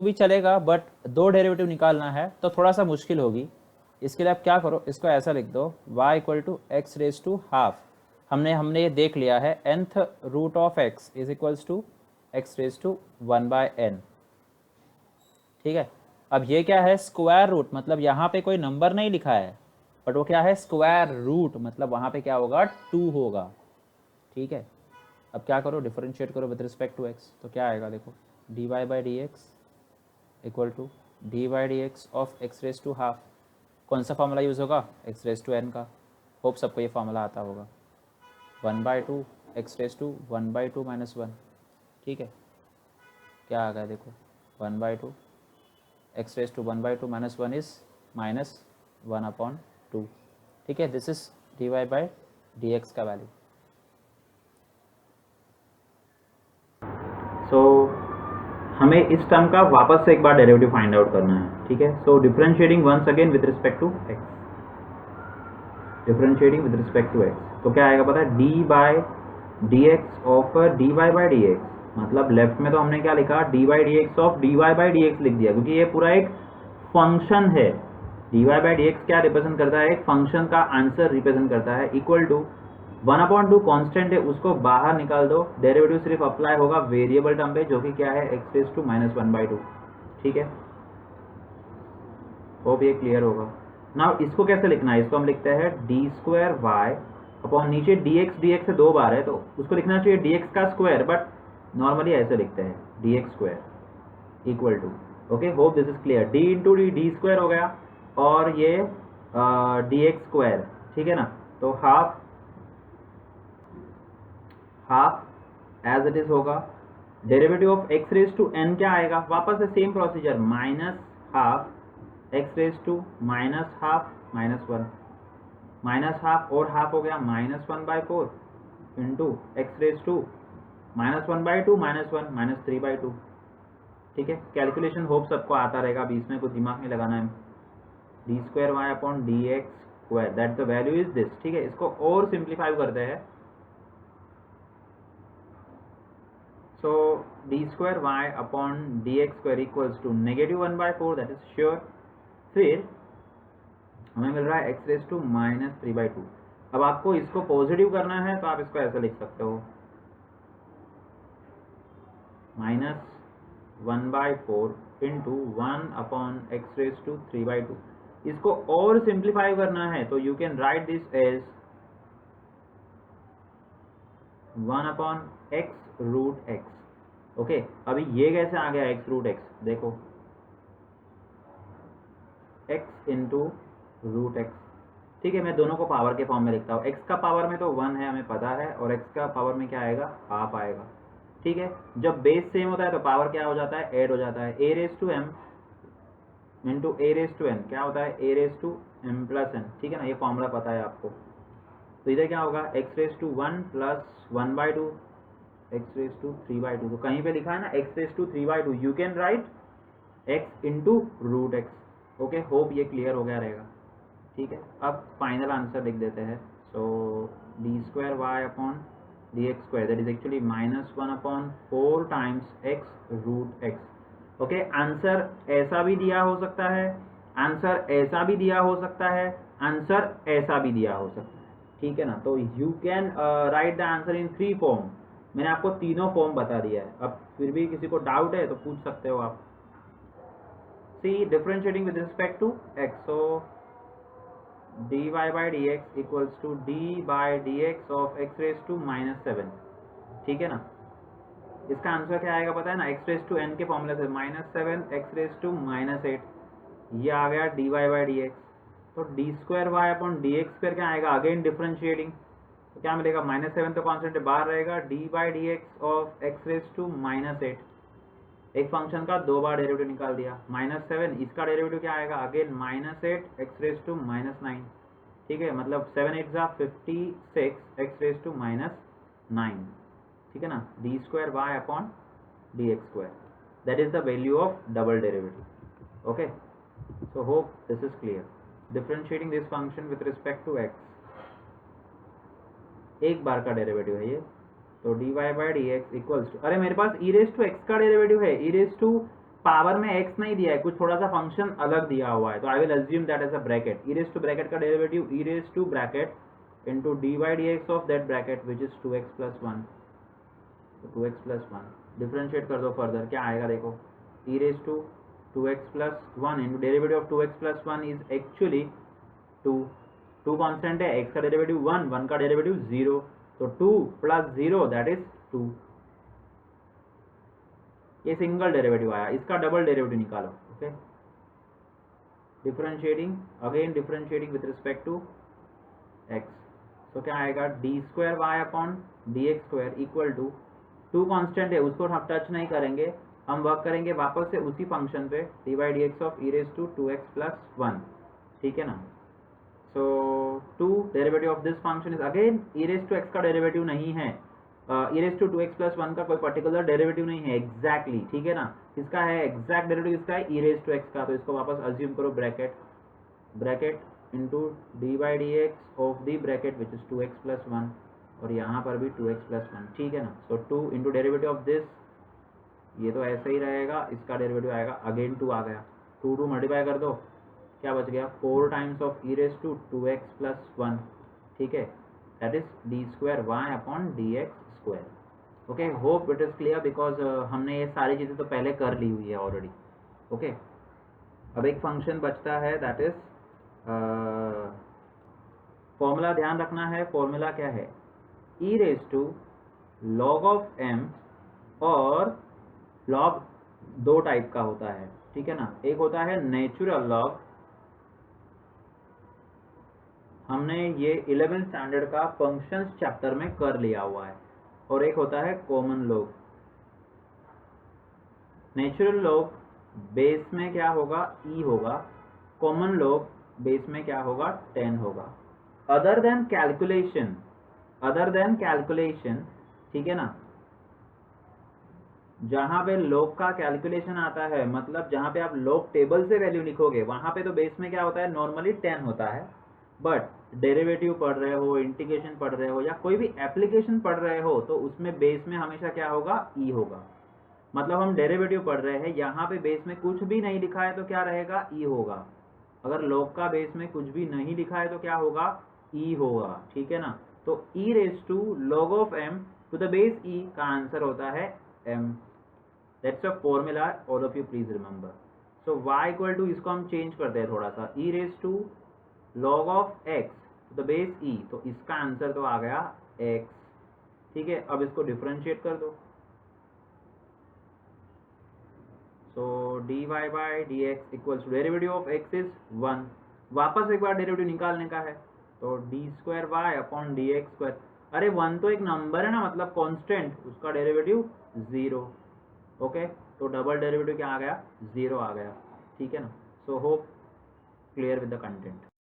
भी चलेगा, बट दो डेरिवेटिव निकालना है तो थोड़ा सा मुश्किल होगी। इसके लिए आप क्या करो, इसको ऐसा लिख दो y equal to x raise to half. हमने ये देख लिया है, nth root of x is equals to x raise to 1/n। ठीक है, अब ये क्या है, स्क्वायर रूट, मतलब यहाँ पे कोई नंबर नहीं लिखा है, बट वो क्या है, स्क्वायर रूट, मतलब वहाँ पे क्या होगा, 2 होगा। ठीक है, अब क्या करो, डिफरेंशिएट करो विद रिस्पेक्ट टू x, तो क्या आएगा देखो, dy by d x equal to d by d x of x raise to half. कौन सा फॉर्मूला यूज़ होगा, एक्स रेज टू एन का। होप सबको ये फॉर्मूला आता होगा, 1/2 एक्स रेज टू 1/2 माइनस 1। ठीक है, क्या आ गया देखो, 1/2 x raise to 1/2 minus 1 is minus 1/2। ठीक है, this is d y by d x का वैल्यू। सो हमें इस टर्म का वापस से एक बार डेरिवेटिव फाइंड आउट करना है। ठीक है, so differentiating once again with respect to x, differentiating with respect to x, तो क्या आएगा पता है, d by d x of d y by d x. मतलब लेफ्ट में तो हमने क्या लिखा, d by d x of d y by d x लिख दिया, क्योंकि ये पूरा एक फंक्शन है। D y by d x क्या रिप्रेजेंट करता है, एक फंक्शन का आंसर रिप्रेजेंट करता है, इक्वल टू 1/2 कांस्टेंट है, उसको बाहर निकाल दो, डेरिवेटिव सिर्फ अप्लाई होगा वेरिएबल टर्म पे, जो कि क्या है, एक्स रेज टू माइनस 1/2। ठीक है, होप ये क्लियर होगा। नाउ इसको कैसे लिखना है, इसको हम लिखते हैं डी स्क्वायर वाई अपॉन नीचे डी एक्स से 2 बार है, तो उसको लिखना चाहिए डी एक्स का स्क्वायर, बट नॉर्मली ऐसे लिखते हैं d x square equal to, okay, hope this is clear, d into d square हो गया, और ये डी एक्स स्क्वायर। ठीक है ना, तो हाफ एज इट इज होगा, derivative of x raise to n क्या आएगा, वापस से same procedure, minus half x raise to minus half minus 1, minus half और हाफ हो गया -1/4 इंटू एक्स रेज टू -1/2 -1 -3/2। ठीक है, कैलकुलेशन होप सबको आता रहेगा, अभी इसमें कुछ दिमाग नहीं लगाना है। D square y upon d x square, that the value is this. ठीक है, इसको और सिंप्लीफाई करते हैं, so d square y upon d x square equals to -1/4, that is sure. फिर हमें मिल रहा है एक्स रेज टू -3/2। अब आपको इसको पॉजिटिव करना है तो आप इसको ऐसे लिख सकते हो, -1/4 इंटू 1/x3/2। इसको और सिंप्लीफाई करना है तो you can write this as 1/x√x। Okay, अभी ये कैसे आ गया x√x, देखो x इंटू रूट एक्स। ठीक है, मैं दोनों को पावर के फॉर्म में लिखता हूँ, x का पावर में तो 1 है हमें पता है, और x का पावर में क्या आएगा, हाफ आएगा। ठीक है, जब बेस सेम होता है तो पावर क्या हो जाता है, ऐड हो जाता है, a raise to m into a raise to n क्या होता है, a raise to m plus n। ठीक है ना, ये फॉर्मूला पता है आपको। तो इधर क्या होगा, x raise to 1 plus 1/2 x raise to 3/2। तो कहीं पे लिखा है ना x raise to 3/2, you can write x into root x. Okay, hope ये क्लियर हो गया रहेगा। ठीक है, अब फाइनल आंसर लिख देते हैं, so d square y upon d x square, that is actually -1/4 times x√x। Okay, answer ऐसा भी दिया हो सकता है, आंसर ऐसा भी दिया हो सकता है, आंसर ऐसा भी दिया हो सकता है। ठीक है ना, तो you can right the answer in 3 form. मैंने आपको तीनों फॉर्म बता दिया है, अब फिर भी किसी को डाउट है तो पूछ सकते हो आप। See differentiating with respect to x, so dy by dx equals to d by dx of x raised to -7। ठीक है ना, इसका आंसर क्या आएगा पता है ना, x raised to n के फॉर्मूले से -7 x raised to -8, ये आ गया dy by dx। तो d square y upon d x square क्या आएगा, अगेन डिफरेंशिएटिंग, तो क्या मिलेगा, -7 तो कॉन्स्टेंट बाहर रहेगा, d by d x of x raise to -8। एक फंक्शन का 2 बार डेरिवेटिव निकाल दिया, -7, इसका डेरिवेटिव क्या आएगा, अगेन -8 एक्स रेज टू -9। ठीक है, मतलब 7 8 जा 56 एक्स रेज टू -9। ठीक है ना, d square y upon d x square, that is the value of double derivative. Okay, so hope this is clear. Differentiating this function with respect to x, एक बार का डेरिवेटिव है ये, तो d y by d x equals to, अरे मेरे पास e raise to x का डेरिवेटिव है, ई रेज टू पावर में x नहीं दिया है, कुछ थोड़ा सा फंक्शन अलग दिया हुआ है, तो I will assume that as a bracket, e raise to bracket का derivative e raise to bracket into d by d x of that bracket which is 2x plus 1, तो 2x प्लस 1 डिफ्रेंशिएट कर दो further, क्या आएगा देखो, e raise to 2x plus 1 into derivative of 2x plus 1 is actually 2 constant है, x का derivative 1 का derivative 0, तो 2 प्लस 0 दैट इज 2, ये सिंगल डेरिवेटिव आया, इसका डबल डेरिवेटिव निकालो, okay, differentiating again differentiating with respect to x, तो क्या आएगा d square y upon d x square equal to 2 constant है उसको हम टच नहीं करेंगे, हम वर्क करेंगे वापस से उसी फंक्शन पे d by d x of e raise to 2x plus 1, ठीक है ना। So 2 derivative of this function is again e raise to x का डेरिवेटिव नहीं है, e raise to 2x plus 1 का कोई पर्टिकुलर डेरिवेटिव नहीं है एग्जैक्टली, ठीक है ना, किसका है एग्जैक्ट डेरिवेटिव किसका है, ई रेज टू एक्स का, तो इसको वापस अज्यूम करो bracket into d by d x of the bracket which is 2x plus 1, और यहाँ पर भी 2x प्लस 1, ठीक है ना। So 2 into derivative of this, ये तो ऐसे ही रहेगा, इसका डेरिवेटिव आएगा अगेन 2 आ गया, 2 मल्टीप्लाई कर दो, क्या बच गया 4 times of e raise to 2x plus 1, ठीक है, that is d square y upon d x square, okay, hope it is clear because हमने ये सारी चीज़ें तो पहले कर ली हुई है ऑलरेडी, ओके। अब एक फंक्शन बचता है दैट इज फॉर्मूला ध्यान रखना है, फॉर्मूला क्या है, e raise to log of m, और लॉग 2 टाइप का होता है, ठीक है ना, एक होता है नेचुरल लॉग, हमने ये 11th स्टैंडर्ड का फंक्शंस चैप्टर में कर लिया हुआ है, और एक होता है common log. Natural log base में क्या होगा e होगा, कॉमन लॉग बेस में क्या होगा 10 होगा, अदर देन कैलकुलेशन, ठीक है ना, जहां पे लॉग का कैलकुलेशन आता है, मतलब जहां पे आप लॉग टेबल से वैल्यू लिखोगे वहां पे तो बेस में क्या होता है नॉर्मली 10 होता है, बट डेरिवेटिव पढ़ रहे हो, इंटीग्रेशन पढ़ रहे हो, या कोई भी एप्लीकेशन पढ़ रहे हो, तो उसमें बेस में हमेशा क्या होगा e होगा, मतलब हम डेरिवेटिव पढ़ रहे हैं, यहाँ पे बेस में कुछ भी नहीं लिखा है तो क्या रहेगा e होगा, अगर लॉग का बेस में कुछ भी नहीं लिखा है तो क्या होगा e होगा, ठीक है ना। तो e raise to log of m to the base e का आंसर होता है m, that's a formula, all of you please remember. So y equal to, इसको हम चेंज करते हैं थोड़ा सा, e raise to log of x to the base e, तो इसका आंसर तो आ गया x, ठीक है। अब इसको डिफरेंशिएट कर दो, so d y by d x equals to derivative of x is 1, वापस एक बार डेरिवेटिव निकालने का है, तो d square y upon d x square, अरे 1 तो एक नंबर है ना, मतलब कांस्टेंट, उसका डेरिवेटिव 0, ओके, तो डबल डेरिवेटिव क्या आ गया 0 आ गया, ठीक है ना। So hope clear with the content.